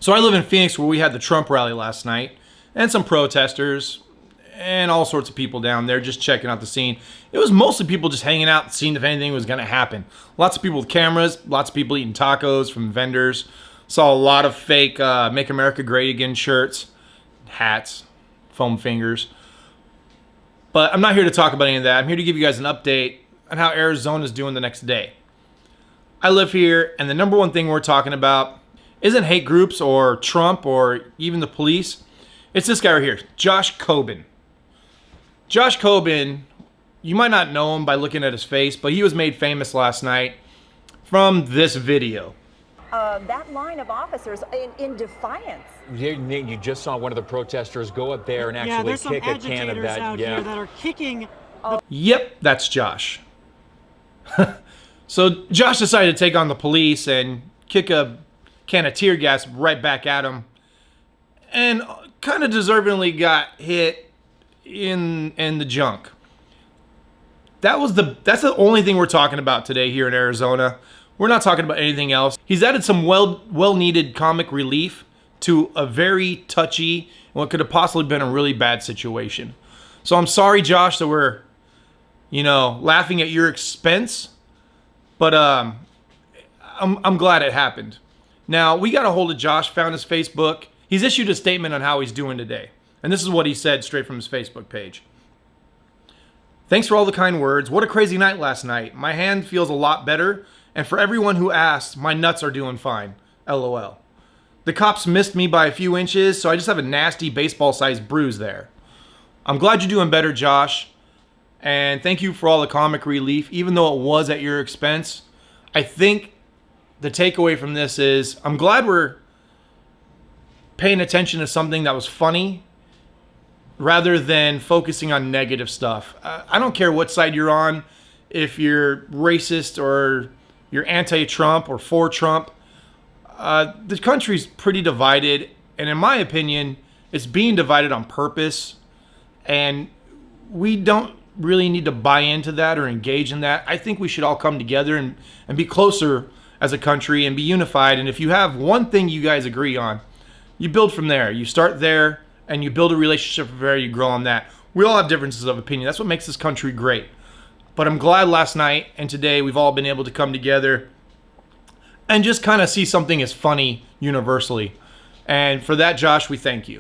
So I live in Phoenix, where we had the Trump rally last night, and some protesters and all sorts of people down there just checking out the scene. It was mostly people just hanging out, seeing if anything was going to happen. Lots of people with cameras, lots of people eating tacos from vendors. Saw a lot of fake Make America Great Again shirts, hats, foam fingers. But I'm not here to talk about any of that. I'm here to give you guys an update on how Arizona's doing the next day. I live here, and the number one thing we're talking about isn't hate groups or Trump or even the police. It's this guy right here, Josh Cobin. Josh Cobin, you might not know him by looking at his face, but he was made famous last night from this video. That line of officers in defiance. You just saw one of the protesters go up there and actually kick a can of that. Out here that are kicking. Yep, that's Josh. So Josh decided to take on the police and kick a can of tear gas right back at him, and kind of deservingly got hit in the junk. That's the only thing we're talking about today here in Arizona. We're not talking about anything else. He's added some well-needed comic relief to a very touchy, what could have possibly been a really bad situation. So I'm sorry, Josh, that we're, laughing at your expense, but I'm glad it happened. Now, we got a hold of Josh, found his Facebook. He's issued a statement on how he's doing today. And this is what he said straight from his Facebook page. Thanks for all the kind words. What a crazy night last night. My hand feels a lot better. And for everyone who asked, my nuts are doing fine. LOL. The cops missed me by a few inches, so I just have a nasty baseball-sized bruise there. I'm glad you're doing better, Josh. And thank you for all the comic relief, even though it was at your expense. I think the takeaway from this is I'm glad we're paying attention to something that was funny rather than focusing on negative stuff. I don't care what side you're on, if you're racist or you're anti-Trump or for Trump. The country's pretty divided, and in my opinion, it's being divided on purpose, and we don't really need to buy into that or engage in that. I think we should all come together and be closer as a country and be unified. And if you have one thing you guys agree on, you build from there. You start there and you build a relationship from there, you grow on that. We all have differences of opinion. That's what makes this country great. But I'm glad last night and today we've all been able to come together and just kind of see something as funny universally. And for that, Josh, we thank you.